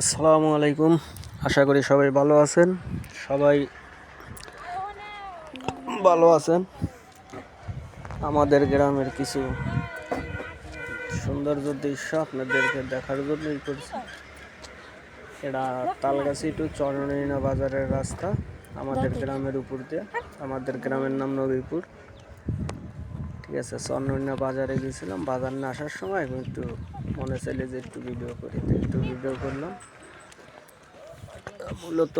আসসালামু আলাইকুম। আশা করি সবাই ভালো আছেন। সবাই ভালো আছেন। আমাদের গ্রামের কিছু সৌন্দর্য দৃশ্য আপনাদেরকে দেখার জন্যই করছি। এটা তালগাছি টু চরনিনা বাজারের রাস্তা আমাদের গ্রামের উপর দিয়ে। আমাদের গ্রামের নাম নবীপুর। ঠিক আছে, চরনিনা বাজারে গেছিলাম। বাজার না আসার সময় একটু মনে চাইলে যে একটু ভিডিও করি, একটু ভিডিও করলাম। মূলত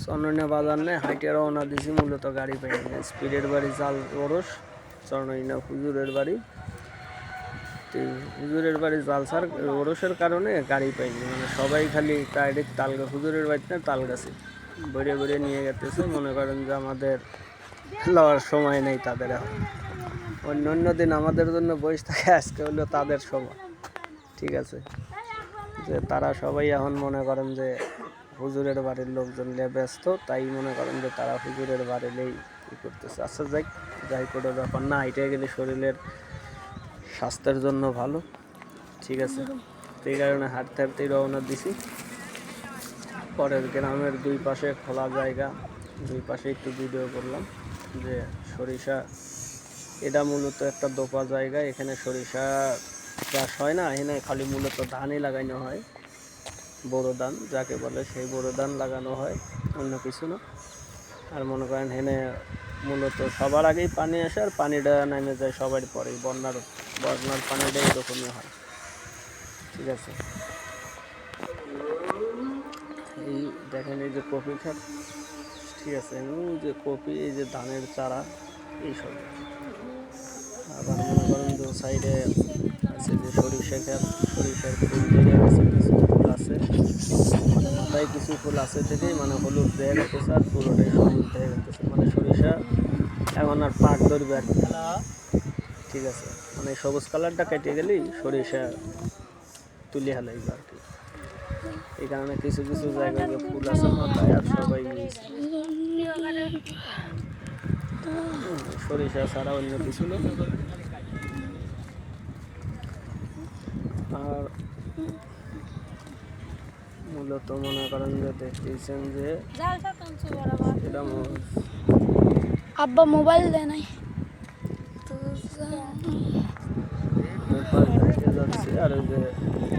চরনিনা বাজার নেই, হাইটে রওনা দিছি। মূলত গাড়ি পাইনি। স্পিডের বাড়ি জাল ওরস, চরনিনা হুজুরের বাড়ি। হুজুরের বাড়ি জালসার ওরসের কারণে গাড়ি পাইনি। মানে সবাই খালি ডাইরেক্ট হুজুরের বাড়িতে না তালগাছি বেড়ে বেড়ে নিয়ে গেতেছে। মনে করেন যে আমাদের লওয়ার সময় নেই তাদের। এখন অন্য দিন আমাদের জন্য বসে থাকে, আজকে হলো তাদের সময়। ঠিক আছে, যে তারা সবাই এখন মনে করেন যে হুজুরের বাড়ির লোকজন নিয়ে ব্যস্ত, তাই মনে করেন যে তারা হুজুরের বাড়িলেই ই করতেছে। আচ্ছা যাই কোনো ব্যাপার না, হাইটে গেলে শরীরের স্বাস্থ্যের জন্য ভালো। ঠিক আছে, সেই কারণে হাঁটতে হাঁটতেই রওনা দিছি। পরের গ্রামের দুই পাশে খোলা জায়গা, দুই পাশে একটু ভিডিও করলাম। যে সরিষা, এটা মূলত একটা দোপা জায়গা। এখানে সরিষা চাষ হয় না, এখানে খালি মূলত ধানই লাগানো হয়। বোরো ধান যাকে বলে, সেই বোরো ধান লাগানো হয়, অন্য কিছু না। আর মনে করেন হেনে মূলত সবার আগেই পানি আসে, আর পানিটা নেমে যায় সবার পরেই। বন্যার পানিটা এরকমই হয়। ঠিক আছে, এই দেখেন এই যে কপি ক্ষেত। ঠিক আছে, এই যে কপি, এই যে ধানের চারা, এইসব। আবার মনে করেন যে সাইডে আছে যে সরিষা ক্ষেত, সরিষার ফুল ধরে গেছে, কিছু ফুল আছে, মানে মাথায় কিছু ফুল আছে থেকেই মানে হলুদ দেয়া গেছে, আর পুরোটাই সবুজ দেয়া গেছে। মানে সরিষা এখন আর পাক ধরবে আর কি। ঠিক আছে, মানে সবুজ কালারটা কেটে গেলেই সরিষা তুলে হালাইবে আর কি। এই কারণে কিছু কিছু জায়গায় ফুল আছে মাথায়, আর সবাই সরিষা ছাড়া অন্য কিছু না। আর মূলত মনে করেন যে দেখতেছেন যে এটা আব্বা মোবাইল দেয় নাই যাচ্ছি, আর ওই যে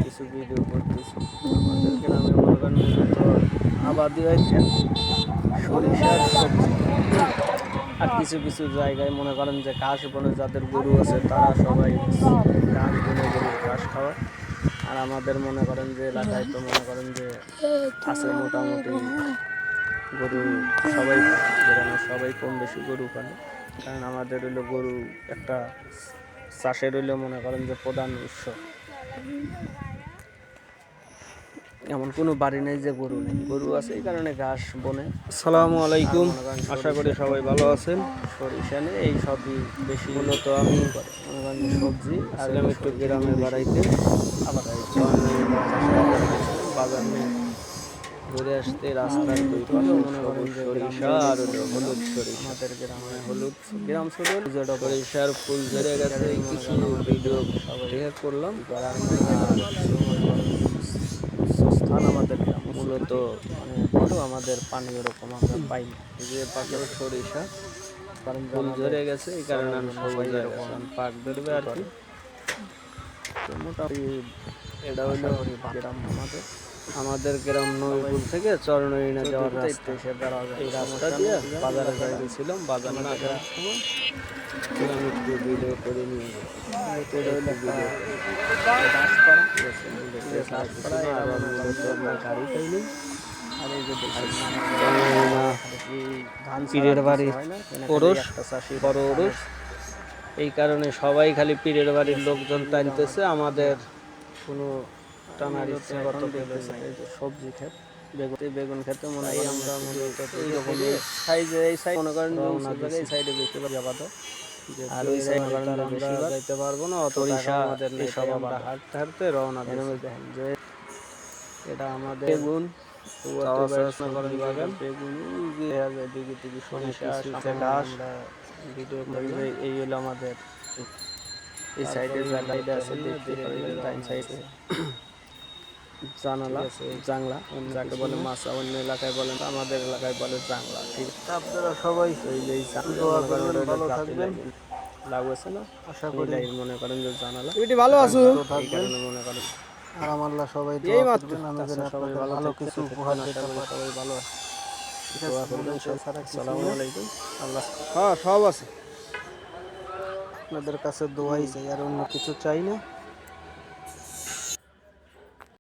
কিছু ভিডিও করতেছি। আমাদের গ্রামে মনে করেন মূলত আবাদি হয়েছে সরিষার সবজি। আর কিছু কিছু জায়গায় মনে করেন যে ঘাস বনে, যাদের গরু আছে তারা সবাই ঘাস বনে গরুর ঘাস খাওয়ায়। আর আমাদের মনে করেন যে এলাকায় তো মনে করেন যে আছে মোটামুটি গরু সবাই পালে, গ্রামে সবাই কম বেশি গরু পালে। কারণ আমাদের হইলো গরু একটা চাষের হইলো মনে করেন যে প্রধান উৎস। এমন কোনো বাড়ি নেই যে গরু নেই, গরু আছে, এই কারণে ঘাস বনে। আসসালামু আলাইকুম, আশা করি সবাই ভালো আছেন। সরিষা নেই, এই সবই বেশি মূলত আমি মনে করেন সবজি। আর একটু গ্রামের বাড়াইতে আবার বাজার নেই, ঘুরে আসতে রাস্তার দুই পাশে মনে করেন যে সরিষা আর হলুদ সরিষা। আমাদের গ্রামে হলুদ গ্রাম ছোট, সরিষার ফুল ধরে গেছে। কিছু ভিডিও দেখে করলাম। স্থান আমাদের গ্রাম মূলত মানে বড়, আমাদের পানি ওরকম আমরা পাই না। যে পাশে সরিষা কারণ ফুল ধরে গেছে, এই কারণে আমি সবাই এরকম পাক ধরবে আর কি। তো মোটামুটি এটা হইলো গ্রাম আমাদের। আমাদের গ্রাম নবীপুর থেকে চরনইনা যাওয়ার রাস্তা, এই রাস্তা দিয়ে বাজারে যাই গেছিলাম। বাজার না যাওয়ার সময় আমি একটু ভিডিও করে নিয়ে গাড়ি পাইনি। আর এই যে পীরের বাড়ি ওরস, বড় ওরস, এই কারণে সবাই খালি পীরের বাড়ির লোকজন টানতেছে। আমাদের কোনো টানার ইচ্ছা কত দেখতেছে। এই যে সবজি ক্ষেত, বেগুন খেতে মনে হয় আমরা এইরকম সাইজে, এই সাইড মনে করেন এই সাইডে বেশি আপাতত। আর ওই সাইড আমরা যাইতে পারবো না, অত টাকা আমাদের নেই, সব আমরা হাঁটতে হাঁটতে রওনা দিচ্ছি। দেখেন যে এটা আমাদের বেগুন, বেগুন দিকে দিকে সরিষা, সাথে ঘাস। ভিডিও করি এই হলো আমাদের এই সাইডে জায়গাটা আছে, দেখতে পারবেন ডাইন সাইডে। জানালা জাংলা যাকে বলে মাছা, অন্য এলাকায় বলেন, আমাদের এলাকায় বলে জাংলা। ঠিক আছে, আপনারা সবাই এই যে এই দোয়া মনে করেন করবেন, ওটা ভালো জাতি থাকবেন। লাগে। লাউ আছে না, আশা করি এটাই মনে করেন যে জানালা, এটি ভালো আছো এই থাকবেন। কারণে মনে করেন আর আমাল্লাহ সবাই এই দোয়া মাত্র। করবেন, আমি যেন আচ্ছা, সবাই আপনাদের ভালো ভালো থাকবেন, কিছু সুস্থ উপহার থাকবেন, দিতে আশা করি পারি। সবাই ভালো আছে। ঠিক দোয়া আছে, করবেন মনে সব। ছাড়া কিছু আসসালামু নেই। আলাইকুম, আল্লাহ। হ্যাঁ, সব আছে। আপনাদের কাছে দোয়াই চাই, আর অন্য কিছু চাই না।